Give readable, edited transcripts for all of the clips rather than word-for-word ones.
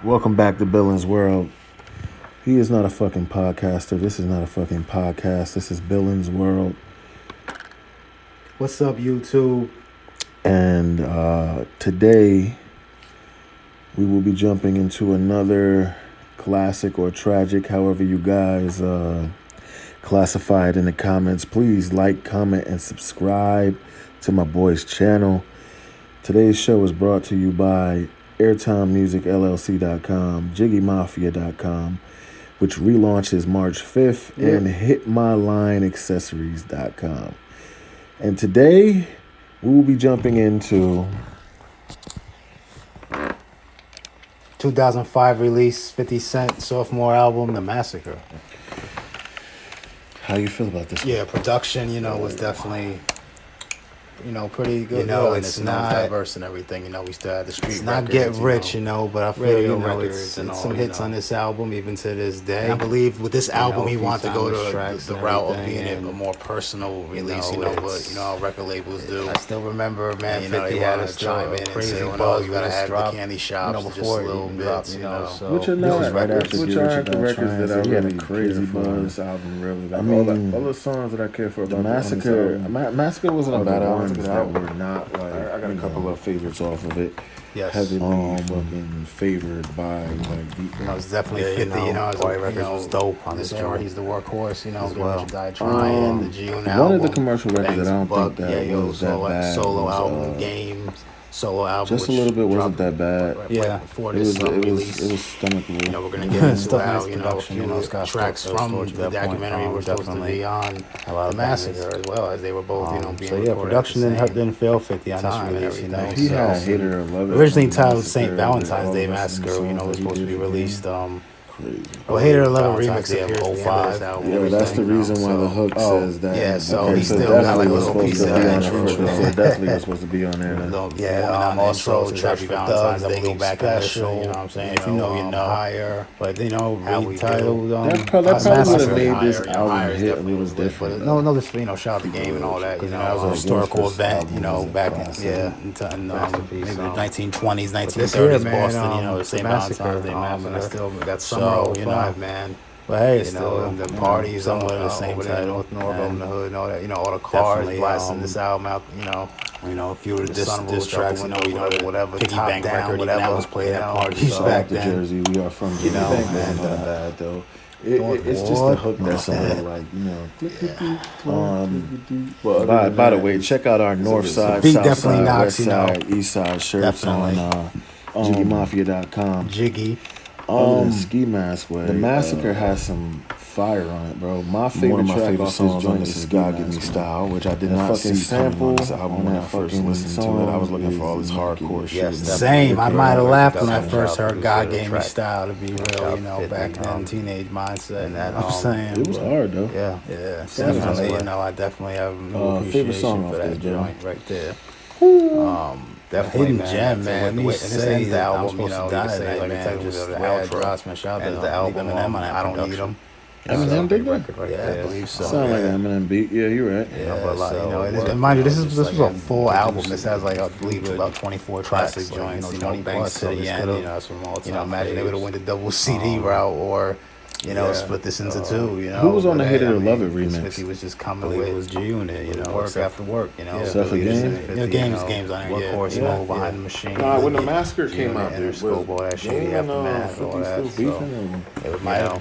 Welcome back to Billins World. He is not a fucking podcaster. This is not a fucking podcast. This is Billins World. What's up, YouTube? And today we will be jumping into another classic or tragic, however you guys classify it in the comments. Please like, comment, and subscribe to my boy's channel. Today's show is brought to you by AIRTIMEMUSICLLC.com, JiggyMafia.com, which relaunches March 5th, and HitMyLineAccessories.com. And today, we will be jumping into 2005 release, 50 Cent sophomore album, The Massacre. How you feel about this? Yeah, production, was definitely, pretty good. It's not diverse and everything. We still had the street. It's not records, Get Rich, but I feel radio it's records and some all, hits on this album even to this day. And I believe with this album, he wanted to go to the route of being a and, more personal release. But how record labels do. I still remember, man, 50 they had had to chime in and say, you gotta have the candy shops before just a little bit, So which are not right records, after which are the records that I really crazy for on this album. Really, I mean, all the songs that I care for. The Massacre, Massacre wasn't a bad album. That were not like. I got a couple of favorites off of it. Yes. Heavily fucking favored by like. I was definitely 50. Boy Records was dope on this joint. He's the workhorse. As well. Died trying the June album. One of the commercial records that I don't think that was that bad. Solo was, album, Games. Solo album, just a little bit wasn't that bad. Right before it this was stomachable. we're gonna get into how a few Scott tracks from the documentary were supposed to be on a lot of The Massacre as well, as they were both being so recorded production at the same didn't fail 50 on this time release. and He had Hater or Love It. Originally titled St. Valentine's Day Massacre, was supposed to be released. Well, Hater or Love It remix of 05. Yeah, that's the reason why the hook says that. Yeah, so okay, he so still got like a definitely little was piece supposed of to be on that there. intro. So definitely was supposed to be on there. Also Church for Thugs, they go back special. you know what I'm saying? If you know, you know. Higher, But retitled. That probably would have made this album hit a little different. No, this shout out the game and all that. That was a historical event. Back in maybe the 1920s, 1930s Boston. The St. Valentine's Day Massacre. I still got Summer 05, man. But hey, the parties, somewhat of the same title, North Norfolk, the hood, and all that. All the cars blasting this album out. A few of the diss tracks, whatever, Piggyback record, whatever that was played at parties back to Jersey. We are from Jersey. Wasn't that bad though. It's just the hook that's by the way, check out our north side, south side, west side, east side shirts on JiggyMafia.com. Jiggy. Ski Mask way. The Massacre has some fire on it, bro. My favorite track off this joint is God Give Me Style, which I did not see sample on this album when I first listened to it. I was looking for all this hardcore shit. Same. I might have laughed when I first heard God Gave Me Style, to be real, back then, teenage mindset. And that, I'm saying. It was hard, though. Yeah, definitely. I definitely have no favorite song for off that joint right there. Definitely, hidden gem, man. And this ends the album, the outro, man. Shout out the album. I don't need them. Eminem did that? I believe so. Sound like an Eminem beat. Yeah, you're right. And mind you, this was a full album. This has I believe about 24 tracks, 20 20 plus to the end. Imagine they would have went the double CD route or. Split this into two. Who was on the Hate It or Love It remix? He was just coming with. It was G-Unit. Work after work. Stuff again. Games on here. Workhorse, behind the machine. When the Massacre came out, dude, Schoolboy, that shit, Aftermath, all that. It might have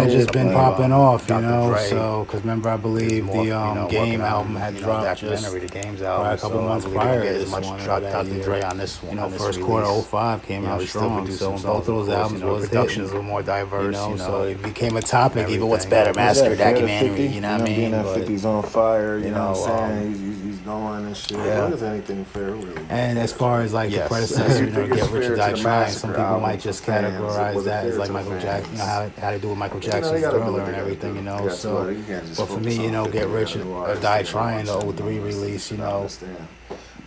just been popping off, So, because remember, I believe the Game album had dropped just the Games album a couple months prior to this much one. dropped out the Dre on this one. First quarter 05 came out strong. So both of those albums was productions were more diverse. So it became a topic. Even what's better, Massacre documentary. You know what I mean? Being that 50's on fire. You know what I'm saying? He's going and shit. What is anything fair, really? And as far as the predecessor, Get Rich or Die Trying, some people might just categorize that as Michael Jackson. How they do with Michael Jackson's Thriller and everything. So, but for me, Get Rich or Die Trying, the 03 release, But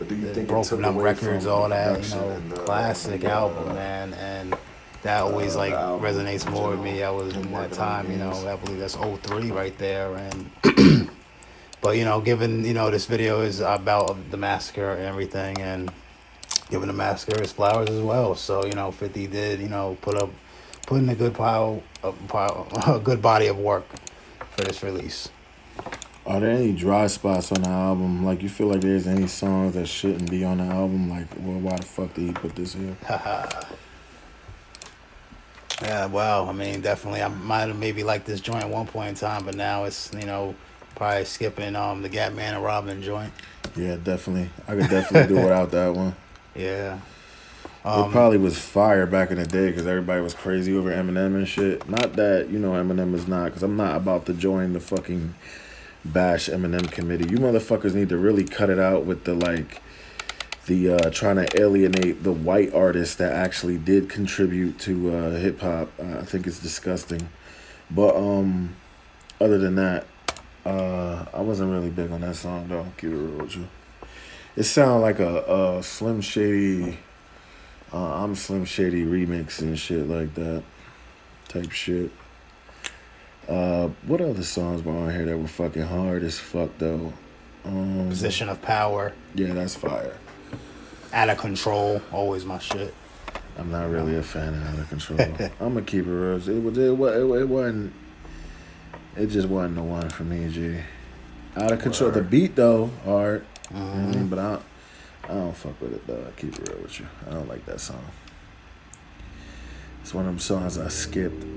do you think Broken Up Records, all that, classic album, man, and that always resonates more with me. I was in that time, I believe that's 03 right there, and but given this video is about the massacre and everything, and giving the Massacre his flowers as well. So, 50 did, put in a good a good body of work for this release. Are there any dry spots on the album? Like, you feel like there's any songs that shouldn't be on the album? Like, well, why the fuck did he put this here? Yeah, well, I mean, definitely, I might have maybe liked this joint at one point in time, but now it's, probably skipping the Gap Man and Robin joint. Yeah, definitely. I could definitely do without that one. Yeah. It probably was fire back in the day because everybody was crazy over Eminem and shit. Not that, Eminem is not, because I'm not about to join the fucking bash Eminem committee. You motherfuckers need to really cut it out with the, trying to alienate the white artists that actually did contribute to hip-hop. I think it's disgusting. But other than that, I wasn't really big on that song, though. Keep it real with you. It sounded like a Slim Shady... I'm Slim Shady remix and shit like that type shit. What other songs were on here that were fucking hard as fuck though? Position of Power. Yeah, that's fire. Out of Control, always my shit. I'm not really a fan of Out of Control. I'm gonna keep it real. It wasn't. It just wasn't the one for me, G. Out of Control. The beat though, hard. Mm-hmm. But I don't fuck with it though. I keep it real with you. I don't like that song. It's one of them songs I skipped. You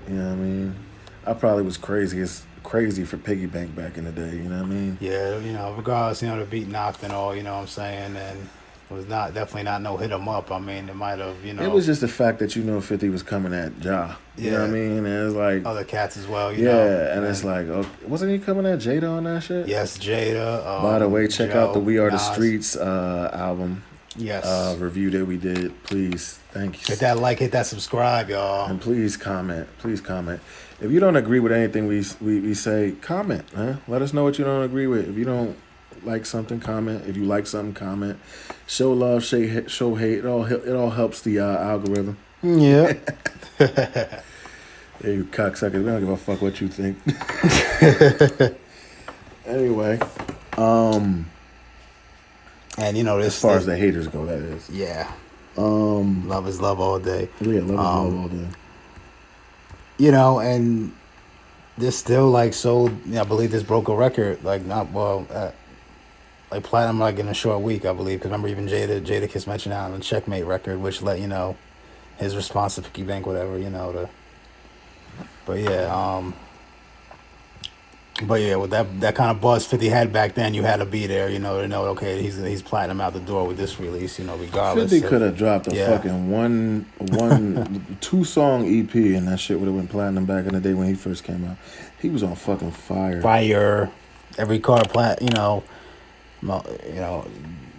know what I mean? I probably was crazy for Piggy Bank back in the day. You know what I mean? Yeah, regardless, the beat knocked and all. You know what I'm saying? And it was definitely not no hit 'em up. I mean, it might have. It was just the fact that 50 was coming at Ja. You know what I mean? And it's like other cats as well. And it's like, wasn't he coming at Jada on that shit? Yes, Jada. By the way, check out the We Are the Streets album. Yes. Review that we did. Please, thank you. Hit that like, hit that subscribe, y'all. And please comment. Please comment. If you don't agree with anything we say, comment. Huh? Let us know what you don't agree with. If you don't like something, comment. If you like something, comment. Show love, show hate. It all helps the algorithm. Yeah. Yeah, you cocksuckers. We don't give a fuck what you think. Anyway, and as far as the haters go, that is. Yeah. Love is love all day. Yeah, love is love all day. And this still sold. I believe this broke a record. Platinum in a short week, I believe. Because remember, even Jada Kiss mentioned out on the Checkmate record, which let his response to Piggy Bank, whatever. With that kind of buzz 50 had back then, you had to be there, to know, okay, he's platinum out the door with this release, regardless. 50 could have dropped a fucking one 2-song EP, and that shit would have been platinum back in the day when he first came out. He was on fucking fire. Fire. Every car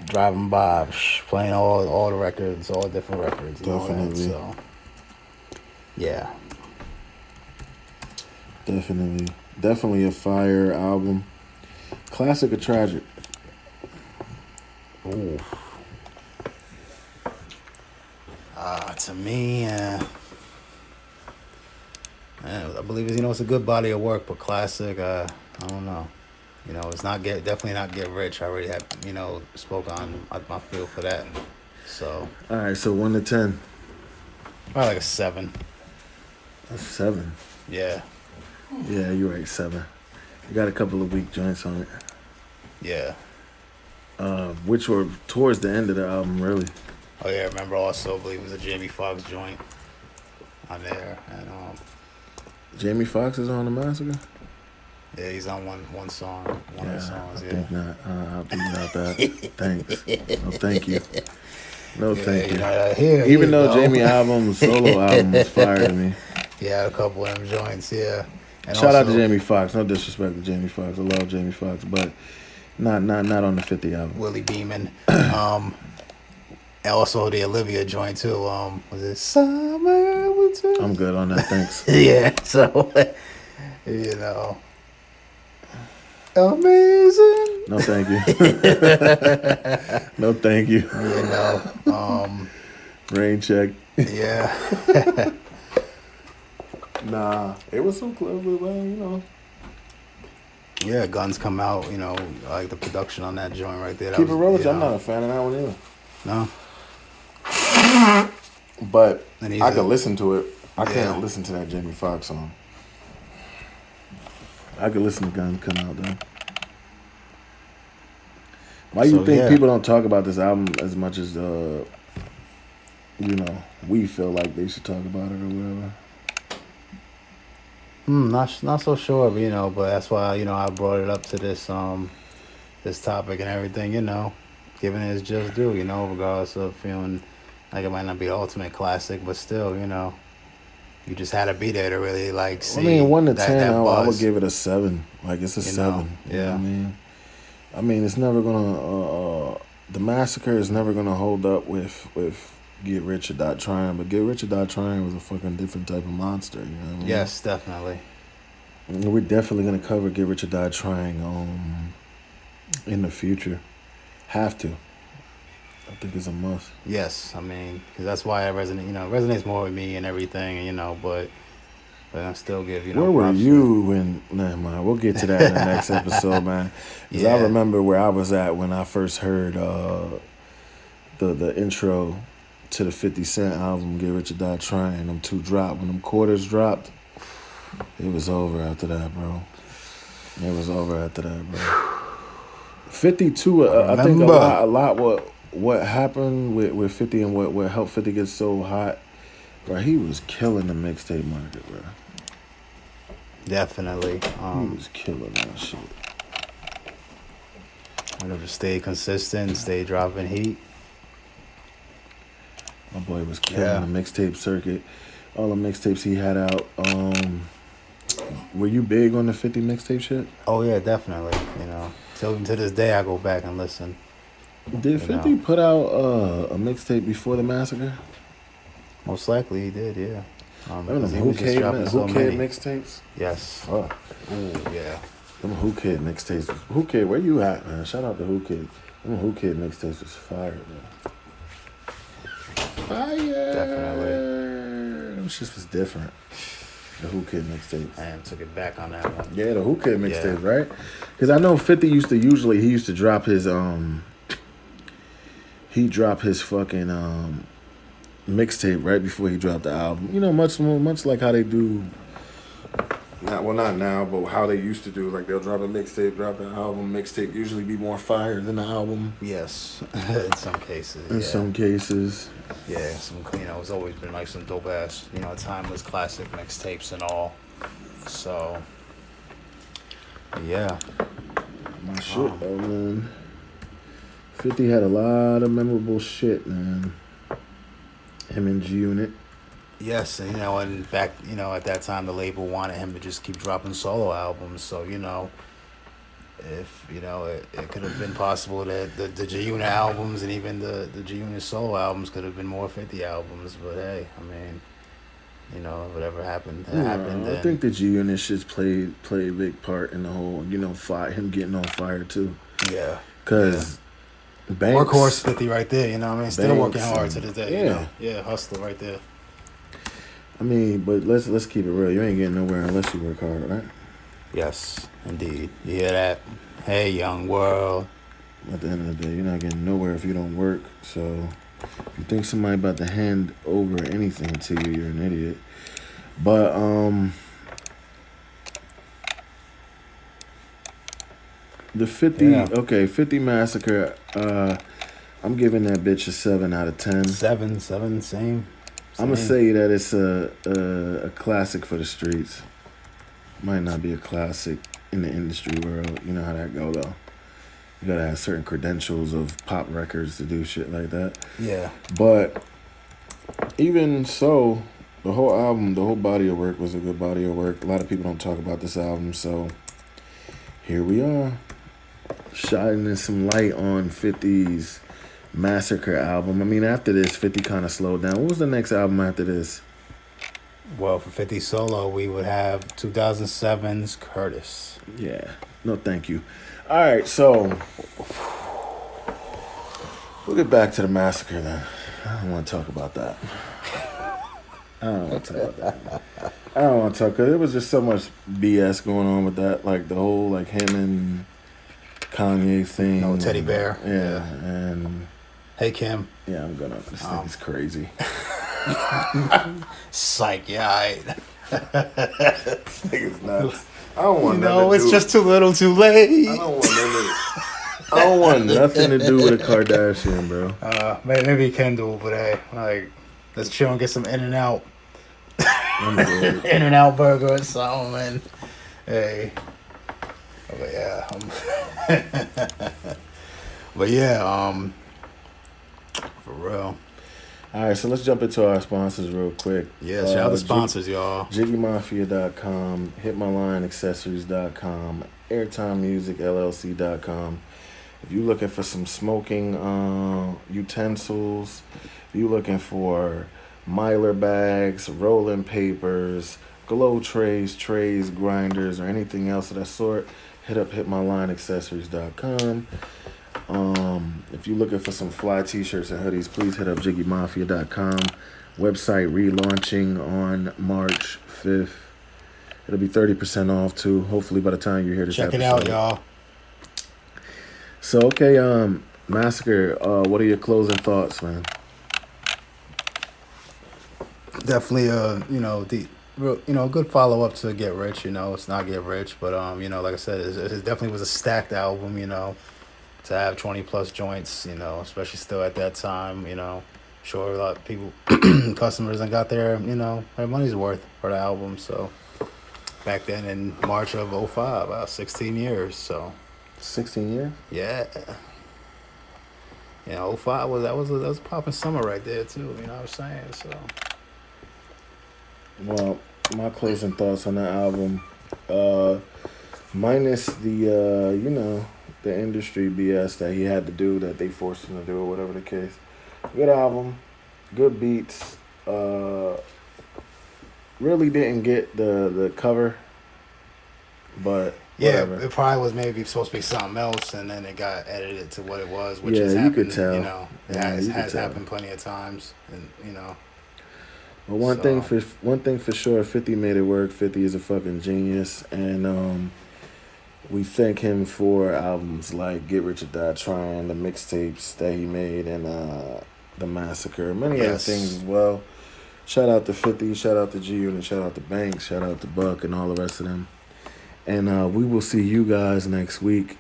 driving by, playing all the records, all different records. Definitely. So, yeah. Definitely a fire album. Classic or tragic? Ooh. To me, I believe it's a good body of work, but classic, I don't know. It's definitely not Get Rich. I already have, spoke on my feel for that. So. All right, so 1 to 10. Probably like a 7. A 7? Yeah. Yeah, you're right, 7. You got a couple of weak joints on it. Yeah. Which were towards the end of the album, really. Oh yeah, I remember also, I believe it was a Jamie Foxx joint on there. And Jamie Foxx is on the Massacre? Yeah, he's on one song. One of the songs, I think not. I'll be about that. Thanks. No, thank you. No, thank you. Even though Jamie album's solo album was fire to me. Yeah, a couple of them joints, yeah. And shout out to Jamie Foxx. No disrespect to Jamie Foxx. I love Jamie Foxx, but not on the 50 album. Willie Beeman. And also the Olivia joint too. Was it Summer Winter? I'm good on that, thanks. Yeah, so amazing. No, thank you. No, thank you. Rain check. Yeah. Nah, it was so close, well, Yeah, Guns Come Out, I like the production on that joint right there. Keep it real with you, I'm not a fan of that one either. No? But I could listen to it. I can't listen to that Jamie Foxx song. I could listen to Gun Come Out though. Why you think people don't talk about this album as much as we feel like they should talk about it or whatever? Not so sure, but that's why I brought it up to this this topic and everything, giving it its just due, regardless of feeling like it might not be the ultimate classic, but still, you just had to be there to really like see. I mean, 1 to 10, I would give it a 7. Like it's a 7. Yeah. You know what I mean, it's never gonna. The Massacre is never gonna hold up with Get Rich or Die Trying, but Get Rich or Die Trying was a fucking different type of monster. You know what I mean? Yes, definitely. And we're definitely gonna cover Get Rich or Die Trying in the future. Have to. I think it's a must. Yes, I mean, because that's why it resonates more with me and everything, but I still give, Where were you when... Never mind, we'll get to that in the next episode, man. Because I remember where I was at when I first heard the intro to the 50 Cent album, Get Rich or Die Trying. Them two dropped. When them quarters dropped, it was over after that, bro. It was over after that, bro. 52, I think a lot what happened with 50 and what helped 50 get so hot, bro, he was killing the mixtape market, bro. Definitely. He was killing that shit. Whenever stay consistent, stay dropping heat. My boy was killing the mixtape circuit. All the mixtapes he had out. Were you big on the 50 mixtape shit? Oh yeah, definitely. Till to this day I go back and listen. Did 50 put out a mixtape before the Massacre? Most likely he did, yeah. Remember them Who Kid mixtapes? Yes. Fuck. Ooh, yeah. Them Who Kid mixtapes. Who Kid, where you at, man? Shout out to Who Kid. Them Who Kid mixtapes was fire, man. Fire. Definitely. Them shit was different. The Who Kid mixtapes. And took it back on that one. Yeah, the Who Kid mixtapes, right? Because I know 50 used to drop his he dropped his fucking mixtape right before he dropped the album. Much like how they do. Not now, but how they used to do. Like they'll drop a mixtape, drop an album. Mixtape usually be more fire than the album. Yes, in some cases. In some cases. Yeah, it's always been like some dope ass, timeless classic mixtapes and all. So, yeah. My shit, though, man. 50 had a lot of memorable shit, man. Him and G-Unit. Yes, and in fact, at that time the label wanted him to just keep dropping solo albums. So, if it could have been possible that the G-Unit albums and even the G-Unit solo albums could have been more 50 albums. But hey, I mean, whatever happened, happened. I think the G-Unit shit played a big part in the whole, him getting on fire too. Yeah, because. Banks, workhorse 50 right there, still Banks, working hard to this day. Yeah, hustler right there. I mean, but let's keep it real. You ain't getting nowhere unless you work hard, right? Yes, indeed. You hear that? Hey, young world. At the end of the day, you're not getting nowhere if you don't work. So, if you think somebody about to hand over anything to you, you're an idiot. But the 50 Massacre, I'm giving that bitch a 7 out of 10. 7, same. I'm gonna say that it's a classic for the streets. Might not be a classic in the industry world. You know how that go though. You gotta have certain credentials of pop records to do shit like that. Yeah. But even so, the whole album, the whole body of work was a good body of work. A lot of people don't talk about this album, so here we are. Shining some light on 50's Massacre album. I mean, after this, 50 kind of slowed down. What was the next album after this? Well, for 50 solo, we would have 2007's Curtis. Yeah. No, thank you. All right, so we'll get back to the Massacre then. I don't want to talk about that. I don't want to talk because there was just so much BS going on with that. Like the whole like him and Kanye thing. No teddy bear. Yeah, and hey Kim. Yeah, I'm gonna. This thing is crazy. Psych, yeah, Nigga's nuts. I don't want no, it's just too little, too late. I don't want nothing to do with a Kardashian, bro. Maybe Kendall, but hey, like, let's chill and get some In-N-Out. In-N-Out burger or something, man. Hey. But yeah. But yeah, for real. All right, so let's jump into our sponsors real quick. Yeah, shout out to sponsors, y'all. JiggyMafia.com, HitMyLineAccessories.com, AIRTIMEMUSICLLC.com. If you're looking for some smoking utensils, if you're looking for Mylar bags, rolling papers, glow trays, grinders, or anything else of that sort, hit up HitMyLineAccessories.com. If you're looking for some fly t-shirts and hoodies, please hit up JiggyMafia.com. Website relaunching on March 5th. It'll be 30% off too. Hopefully by the time you hear this Check episode. it out, y'all. So okay, Massacre, what are your closing thoughts, man? Definitely, good follow up to Get Rich. It's not Get Rich, but like I said, it definitely was a stacked album. To have 20 plus joints, especially still at that time. Sure, a lot of people, customers, and got their money's worth for the album. So back then in March of 05, about 16 years. So 16 years? yeah. 05 that was a popping summer right there too. You know what I'm saying? So. Well, my closing thoughts on that album, minus the the industry BS that he had to do, that they forced him to do, or whatever the case. Good album, good beats. Really didn't get the cover, but whatever. Yeah, it probably was maybe supposed to be something else, and then it got edited to what it was, which yeah, has you happened. could tell. It has happened plenty of times, and But one thing for sure, 50 made it work. 50 is a fucking genius, and we thank him for albums like Get Rich or Die Trying, the mixtapes that he made, and the Massacre, many other things as well. Shout out to 50, shout out to G-Unit, shout out to Banks, shout out to Buck, and all the rest of them. And we will see you guys next week.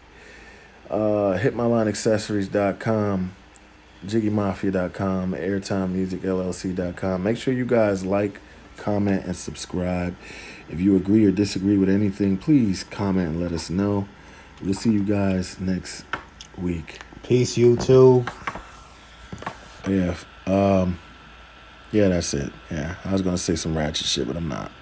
HitMyLineAccessories.com, JiggyMafia.com, AirTimeMusicLLC.com. Make sure you guys like, comment, and subscribe. If you agree or disagree with anything, please comment and let us know. We'll see you guys next week. Peace, YouTube. Yeah. Yeah, that's it. Yeah, I was going to say some ratchet shit, but I'm not.